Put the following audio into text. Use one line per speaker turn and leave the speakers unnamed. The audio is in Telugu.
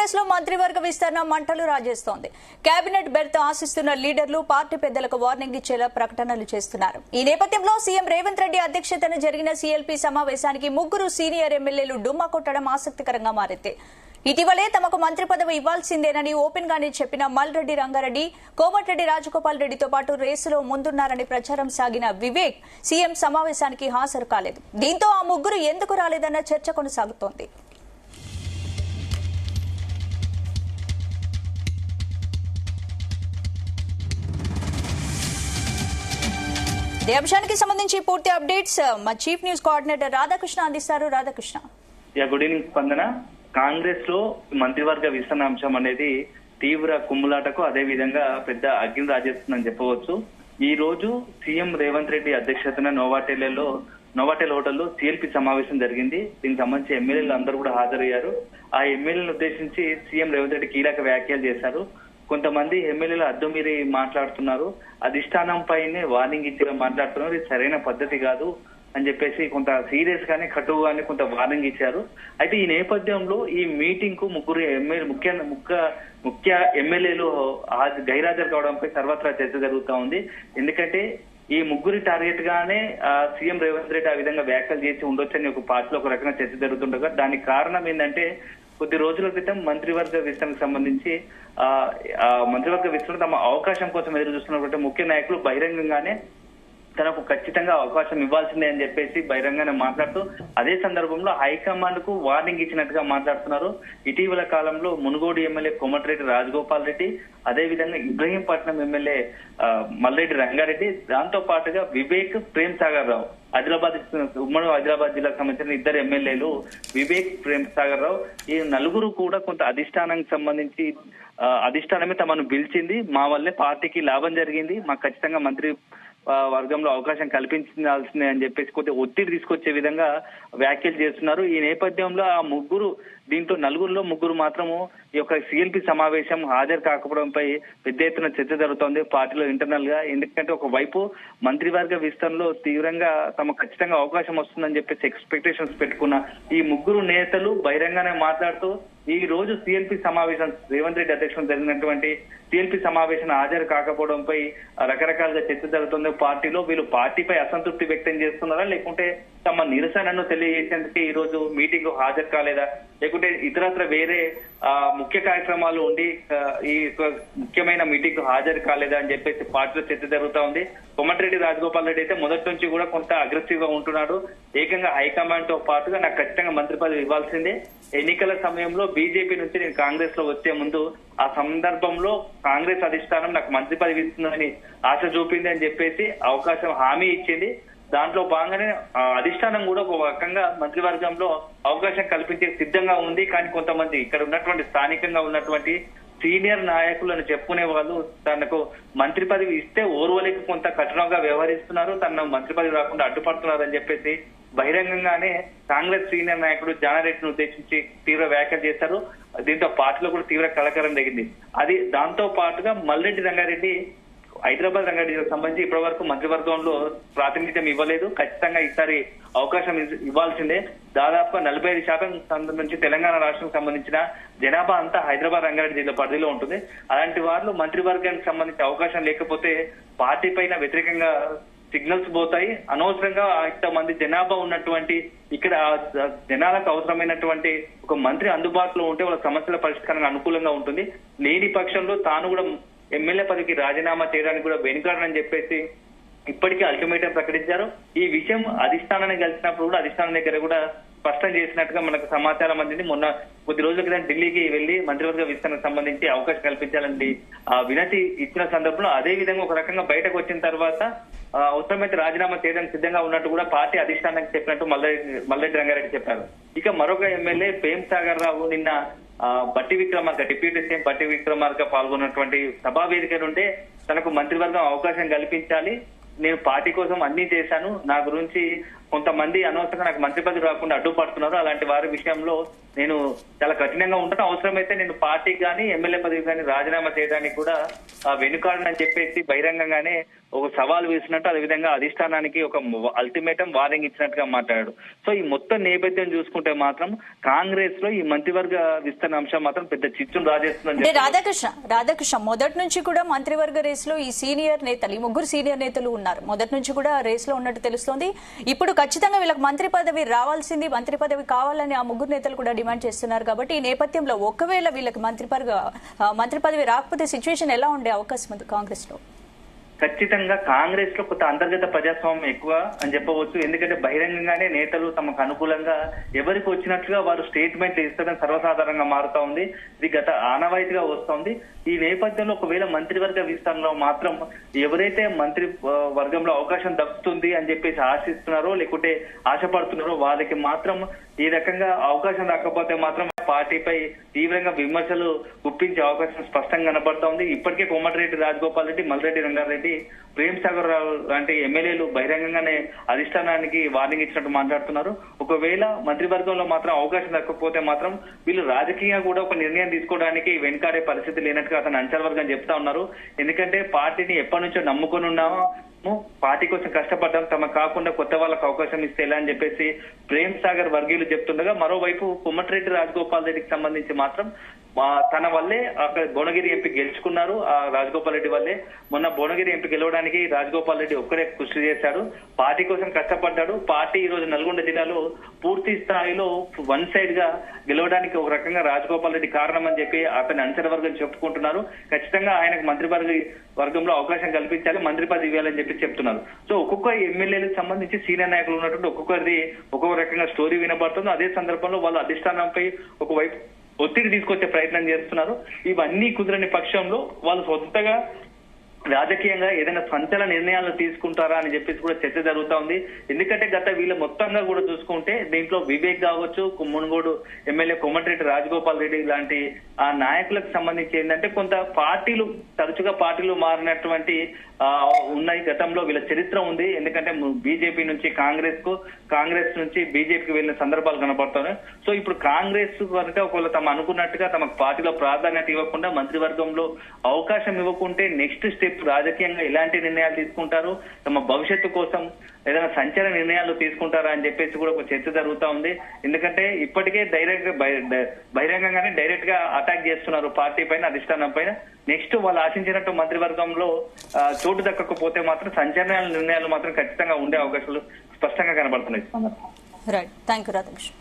కాంగ్రెస్ లో మంత్రివర్గ విస్తరణ మంటలు రాజేస్తోంది. కేబినెట్ బెర్త్ ఆశిస్తున్న లీడర్లు పార్టీ పెద్దలకు వార్నింగ్ ఇచ్చేలా ప్రకటనలు చేస్తున్నారు. ఈ నేపథ్యంలో సీఎం రేవంత్ రెడ్డి అధ్యక్షతన జరిగిన సీఎల్పీ సమావేశానికి ముగ్గురు సీనియర్ ఎమ్మెల్యేలు డుమ్మా కొట్టడం ఆసక్తికరంగా మారింది. ఇటీవలే తమకు మంత్రి పదవి ఇవ్వాల్సిందేనని ఓపెన్ గానే చెప్పిన మల్రెడ్డి రంగారెడ్డి, కోమటిరెడ్డి రాజగోపాల్ రెడ్డితో పాటు రేసులో ముందున్నారని ప్రచారం సాగిన వివేక్ సీఎం సమావేశానికి హాజరు కాలేదు. దీంతో ఆ ముగ్గురు ఎందుకు రాలేదన్న చర్చ కొనసాగుతోంది. ఈ అంశానికి సంబంధించి పూర్తి అప్డేట్స్ మా చీఫ్ న్యూస్ కోఆర్డినేటర్ రాధాకృష్ణ అందిస్తారు. రాధాకృష్ణ.
గుడ్ ఈవినింగ్ స్పందన. కాంగ్రెస్ లో మంత్రివర్గ విస్తరణ అంశం అనేది తీవ్ర కుమ్ములాటకు అదే విధంగా పెద్ద అగ్ని రాజేస్తుందని చెప్పవచ్చు. ఈ రోజు సీఎం రేవంత్ రెడ్డి అధ్యక్షతన నోవాటెల్ హోటల్లో సీఎల్పీ సమావేశం జరిగింది. దీనికి సంబంధించి ఎమ్మెల్యేలు అందరూ కూడా హాజరయ్యారు. ఆ ఎమ్మెల్యేలను ఉద్దేశించి సీఎం రేవంత్ రెడ్డి కీలక వ్యాఖ్యలు చేశారు. కొంతమంది ఎమ్మెల్యేలు అడ్డు మీరి మాట్లాడుతున్నారు, అధిష్టానం పైనే వార్నింగ్ ఇచ్చి మాట్లాడుతున్నారు, ఇది సరైన పద్ధతి కాదు అని చెప్పేసి కొంత సీరియస్ గానే కటువుగానే కొంత వార్నింగ్ ఇచ్చారు. అయితే ఈ నేపథ్యంలో ఈ మీటింగ్ కు ముగ్గురు ముఖ్య ఎమ్మెల్యేలు గైరాజరు కావడంపై సర్వత్రా చర్చ జరుగుతా ఉంది. ఎందుకంటే ఈ ముగ్గురి టార్గెట్ గానే సీఎం రేవంత్ రెడ్డి ఆ విధంగా వ్యాఖ్యలు చేసి ఉండొచ్చని ఒక పార్టీలో ఒక రకంగా చర్చ జరుగుతుండగా దానికి కారణం ఏంటంటే కొద్ది రోజుల క్రితం మంత్రివర్గ విస్తరణకు సంబంధించి మంత్రివర్గ విస్తరణ తమ అవకాశం కోసం ఎదురు చూస్తున్నటువంటి ముఖ్య నాయకులు బహిరంగంగానే తనకు ఖచ్చితంగా అవకాశం ఇవ్వాల్సిందే అని చెప్పేసి బహిరంగానే మాట్లాడుతూ అదే సందర్భంలో హైకమాండ్ కు వార్నింగ్ ఇచ్చినట్టుగా మాట్లాడుతున్నారు. ఇటీవల కాలంలో మునుగోడు ఎమ్మెల్యే కోమటిరెడ్డి రాజగోపాల్ రెడ్డి, అదే విధంగా ఇబ్రహీంపట్నం ఎమ్మెల్యే మల్రెడ్డి రంగారెడ్డి, దాంతో పాటుగా వివేక్ ప్రేమ్ సాగర్ రావు, ఉమ్మడి ఆదిలాబాద్ జిల్లాకు సంబంధించిన ఇద్దరు ఎమ్మెల్యేలు వివేక్ ప్రేమ్ సాగర్ రావు, ఈ నలుగురు కూడా కొంత అధిష్టానానికి సంబంధించి అధిష్టానమే తమను పిలిచింది, మా వల్లే పార్టీకి లాభం జరిగింది, మాకు ఖచ్చితంగా మంత్రి వర్గంలో అవకాశం కల్పించాల్సిందే అని చెప్పేసి కొద్దిగా ఒత్తిడి తీసుకొచ్చే విధంగా వ్యాఖ్యలు చేస్తున్నారు. ఈ నేపథ్యంలో ఆ దీంట్లో నలుగురులో ముగ్గురు మాత్రము ఈ యొక్క సీఎల్పీ సమావేశం హాజరు కాకపోవడంపై పెద్ద ఎత్తున చర్చ జరుగుతోంది పార్టీలో ఇంటర్నల్ గా. ఎందుకంటే ఒకవైపు మంత్రివర్గ విస్తరణలో తీవ్రంగా తమకు ఖచ్చితంగా అవకాశం వస్తుందని చెప్పేసి ఎక్స్పెక్టేషన్స్ పెట్టుకున్న ఈ ముగ్గురు నేతలు బహిరంగానే మాట్లాడుతూ ఈ రోజు సీఎల్పీ సమావేశం రేవంత్ రెడ్డి అధ్యక్షతన జరిగినటువంటి సీఎల్పీ సమావేశం హాజరు కాకపోవడంపై రకరకాలుగా చర్చ జరుగుతుంది పార్టీలో. వీళ్ళు పార్టీపై అసంతృప్తి వ్యక్తం చేస్తున్నారా, లేకుంటే తమ నిరసనను తెలియజేసేందుకు ఈ రోజు మీటింగ్ హాజరు కాలేదా, లేకుంటే ఇతరత్ర వేరే ముఖ్య కార్యక్రమాలు ఉండి ఈ ముఖ్యమైన మీటింగ్ కు హాజరు కాలేదా అని చెప్పేసి పార్టీలో చర్చ జరుగుతా ఉంది. కోమటిరెడ్డి రాజగోపాల్ రెడ్డి అయితే మొదటి నుంచి కూడా కొంత అగ్రెసివ్ గా ఉంటున్నాడు. ఏకంగా హైకమాండ్ తో పాటుగా నాకు ఖచ్చితంగా మంత్రి పదవి ఇవ్వాల్సిందే, ఎన్నికల సమయంలో బీజేపీ నుంచి నేను కాంగ్రెస్ లో వచ్చే ముందు ఆ సందర్భంలో కాంగ్రెస్ అధిష్టానం నాకు మంత్రి పదవి ఇస్తుందని ఆశ చూపింది అని చెప్పేసి అవకాశం హామీ ఇచ్చింది. దాంట్లో భాగంగానే అధిష్టానం కూడా ఒక రకంగా మంత్రివర్గంలో అవకాశం కల్పించే సిద్ధంగా ఉంది. కానీ కొంతమంది ఇక్కడ ఉన్నటువంటి స్థానికంగా ఉన్నటువంటి సీనియర్ నాయకులను చెప్పుకునే వాళ్ళు తనకు మంత్రి పదవి ఇస్తే ఓర్వలేక కొంత కఠినంగా వ్యవహరిస్తున్నారు, తన మంత్రి పదవి రాకుండా అడ్డుపడుతున్నారు అని చెప్పేసి బహిరంగంగానే కాంగ్రెస్ సీనియర్ నాయకుడు జానారెడ్డిని ఉద్దేశించి తీవ్ర వ్యాఖ్యలు చేశారు. దీంతో పార్టీలో కూడా తీవ్ర కలకలం దిగింది. దాంతో పాటుగా మల్రెడ్డి రంగారెడ్డి హైదరాబాద్ రంగారెడ్డికి సంబంధించి ఇప్పటి వరకు మంత్రివర్గంలో ప్రాతినిధ్యం ఇవ్వలేదు, ఖచ్చితంగా ఈసారి అవకాశం ఇవ్వాల్సిందే. దాదాపుగా 45% నుంచి తెలంగాణ రాష్ట్రానికి సంబంధించిన జనాభా అంతా హైదరాబాద్ రంగారెడ్డి జిల్లా పరిధిలో ఉంటుంది. అలాంటి వాళ్ళు మంత్రివర్గానికి సంబంధించి అవకాశం లేకపోతే పార్టీ పైన వ్యతిరేకంగా సిగ్నల్స్ పోతాయి. అనవసరంగా ఇంతమంది జనాభా ఉన్నటువంటి ఇక్కడ జనాలకు అవసరమైనటువంటి ఒక మంత్రి అందుబాటులో ఉంటే వాళ్ళ సమస్యల పరిష్కారానికి అనుకూలంగా ఉంటుంది. లేని పక్షంలో తాను కూడా ఎమ్మెల్యే పదవికి రాజీనామా చేయడానికి కూడా వెనుకాడని చెప్పేసి ఇప్పటికే అల్టిమేటం ప్రకటించారు. ఈ విషయం అధిష్టానాన్ని కలిసినప్పుడు కూడా అధిష్టానం దగ్గర కూడా స్పష్టం చేసినట్టుగా మనకు సమాచారం అందింది. మొన్న కొద్ది రోజుల క్రితం ఢిల్లీకి వెళ్లి మంత్రివర్గ విస్తరణకు సంబంధించి అవకాశం కల్పించాలని వినతి ఇచ్చిన సందర్భంలో అదే విధంగా ఒక రకంగా బయటకు వచ్చిన తర్వాత అవసరమైతే రాజీనామా చేయడానికి సిద్ధంగా ఉన్నట్టు కూడా పార్టీ అధిష్టానానికి చెప్పినట్టు మల్రెడ్డి రంగారెడ్డి చెప్పారు. ఇక మరొక ఎమ్మెల్యే ప్రేమ్ సాగర్ రావు నిన్న బట్టి విక్రమార్క డిప్యూటీ సీఎం బట్టి విక్రమార్క పాల్గొన్నటువంటి సభా వేదిక నుండే తనకు మంత్రివర్గం అవకాశం కల్పించాలి, నేను పార్టీ కోసం అన్ని చేశాను, నా గురించి కొంతమంది అనవసరంగా నాకు మంత్రి పదవి రాకుండా అడ్డుపడుతున్నారు. అలాంటి వారి విషయంలో నేను చాలా కఠినంగా ఉంటాను. అవసరమైతే నేను పార్టీకి కానీ ఎమ్మెల్యే పదవి కానీ రాజీనామా చేయడానికి కూడా వెనుకాడనని చెప్పేసి బహిరంగంగానే ఒక సవాల్ వేసినట్టు, అదేవిధంగా అధిష్టానానికి ఒక అల్టిమేటం వార్నింగ్ ఇచ్చినట్టుగా మాట్లాడాడు. సో ఈ మొత్తం నేపథ్యం చూసుకుంటే మాత్రం కాంగ్రెస్ లో ఈ మంత్రివర్గ విస్తరణ అంశం మాత్రం పెద్ద చిచ్చును రాజేస్తుందని.
రాధాకృష్ణ మొదటి నుంచి కూడా మంత్రివర్గ రేస్ లో ఈ సీనియర్ నేతలు, ఈ ముగ్గురు సీనియర్ నేతలు ఉన్నారు. మొదటి నుంచి కూడా రేస్ లో ఉన్నట్టు తెలుస్తోంది. ఇప్పుడు ఖచ్చితంగా వీళ్ళకి మంత్రి పదవి రావాల్సింది, మంత్రి పదవి కావాలని ఆ ముగ్గురు నేతలు కూడా డిమాండ్ చేస్తున్నారు. కాబట్టి ఈ నేపథ్యంలో ఒకవేళ వీళ్ళకి మంత్రి పదవి రాకపోతే సిచ్యువేషన్ ఎలా ఉండే అవకాశం ఉంది కాంగ్రెస్ లో?
ఖచ్చితంగా కాంగ్రెస్ లో కొంత అంతర్గత ప్రజాస్వామ్యం ఎక్కువ అని చెప్పవచ్చు. ఎందుకంటే బహిరంగంగానే నేతలు తమకు అనుకూలంగా ఎవరికి వచ్చినట్లుగా వారు స్టేట్మెంట్లు ఇస్తడం సర్వసాధారణంగా మారుతా ఉంది. ఇది గత ఆనవాయితీగా వస్తోంది. ఈ నేపథ్యంలో ఒకవేళ మంత్రివర్గ విస్తరణలో మాత్రం ఎవరైతే మంత్రి వర్గంలో అవకాశం దక్కుతుంది అని చెప్పేసి ఆశిస్తున్నారో లేకుంటే ఆశపడుతున్నారో వారికి మాత్రం ఈ రకంగా అవకాశం దక్కకపోతే మాత్రం పార్టీపై తీవ్రంగా విమర్శలు గుప్పించే అవకాశం స్పష్టంగా కనబడుతోంది. ఇప్పటికే కోమటిరెడ్డి రాజగోపాల్ రెడ్డి, మల్రెడ్డి రంగారెడ్డి, ప్రేమ్ సాగర్ రావు లాంటి ఎమ్మెల్యేలు బహిరంగంగానే అధిష్టానానికి వార్నింగ్ ఇచ్చినట్టు మాట్లాడుతున్నారు. ఒకవేళ మంత్రివర్గంలో మాత్రం అవకాశం దక్కకపోతే మాత్రం వీళ్ళు రాజకీయంగా కూడా ఒక నిర్ణయం తీసుకోవడానికి వెనుకాడే పరిస్థితి లేనట్టుగా అతను అంచనా వర్గం చెప్తా ఉన్నారు. ఎందుకంటే పార్టీని ఎప్పటి నుంచో నమ్ముకొని ఉన్నామో, పార్టీ కోసం కష్టపడ్డాం, తమకు కాకుండా కొత్త వాళ్ళకు అవకాశం ఇస్తే ఎలా అని చెప్పేసి ప్రేమ్ సాగర్ వర్గీయులు చెప్తుండగా, మరోవైపు కోమటిరెడ్డి రాజగోపాల్ రెడ్డికి సంబంధించి మాత్రం తన వల్లే అక్కడ భువనగిరి ఎంపీ గెలుచుకున్నారు. ఆ రాజగోపాల్ రెడ్డి వల్లే మొన్న భువనగిరి ఎంపీ గెలవడానికి రాజగోపాల్ రెడ్డి ఒక్కడే కృషి చేశాడు, పార్టీ కోసం కష్టపడ్డాడు. పార్టీ ఈ రోజు నల్గొండ జిల్లాలో పూర్తి స్థాయిలో వన్ సైడ్ గా గెలవడానికి ఒక రకంగా రాజగోపాల్ రెడ్డి కారణం అని చెప్పి అతని అంచనా వర్గం చెప్పుకుంటున్నారు. ఖచ్చితంగా ఆయనకు వర్గంలో అవకాశం కల్పించాలి, మంత్రి పదవి ఇవ్వాలని చెప్పి చెప్తున్నారు. సో ఒక్కొక్క ఎమ్మెల్యేలకు సంబంధించి సీనియర్ నాయకులు ఉన్నటువంటి ఒక్కొక్కరిది ఒక్కొక్క రకంగా స్టోరీ వినబడుతుంది. అదే సందర్భంలో వాళ్ళ అధిష్టానంపై ఒకవైపు ఒత్తిడి తీసుకొచ్చే ప్రయత్నం చేస్తున్నారు. ఇవన్నీ కుదరని పక్షంలో వాళ్ళు సొంతగా రాజకీయంగా ఏదైనా సంచలన నిర్ణయాలు తీసుకుంటారా అని చెప్పేసి కూడా చర్చ జరుగుతా ఉంది. ఎందుకంటే గత వీళ్ళ మొత్తంగా కూడా చూసుకుంటే దీంట్లో వివేక్ కావచ్చు, మునుగోడు ఎమ్మెల్యే కోమటిరెడ్డి రాజగోపాల్ రెడ్డి లాంటి ఆ నాయకులకు సంబంధించి ఏంటంటే కొంత తరచుగా పార్టీలు మారినటువంటి ఉన్నాయి. గతంలో వీళ్ళ చరిత్ర ఉంది. ఎందుకంటే బీజేపీ నుంచి కాంగ్రెస్ నుంచి బీజేపీకి వెళ్ళిన సందర్భాలు కనబడుతున్నాయి. సో ఇప్పుడు కాంగ్రెస్ కనుక ఒకవేళ తమ అనుకున్నట్టుగా తమ పార్టీలో ప్రాధాన్యత ఇవ్వకుండా మంత్రివర్గంలో అవకాశం ఇవ్వకుంటే నెక్స్ట్ స్టెప్ రాజకీయంగా ఎలాంటి నిర్ణయాలు తీసుకుంటారు, తమ భవిష్యత్తు కోసం ఏదైనా సంచలన నిర్ణయాలు తీసుకుంటారా అని చెప్పేసి కూడా ఒక చర్చ జరుగుతా ఉంది. ఎందుకంటే ఇప్పటికే బహిరంగంగానే డైరెక్ట్ గా అటాక్ చేస్తున్నారు పార్టీ పైన, అధిష్టానం పైన. నెక్స్ట్ వాళ్ళు ఆశించినట్టు మంత్రివర్గంలో చోటు దక్కకపోతే మాత్రం సంచలన నిర్ణయాలు మాత్రం ఖచ్చితంగా ఉండే అవకాశాలు స్పష్టంగా కనబడుతున్నాయి.
Right, thank you Radhakrishna.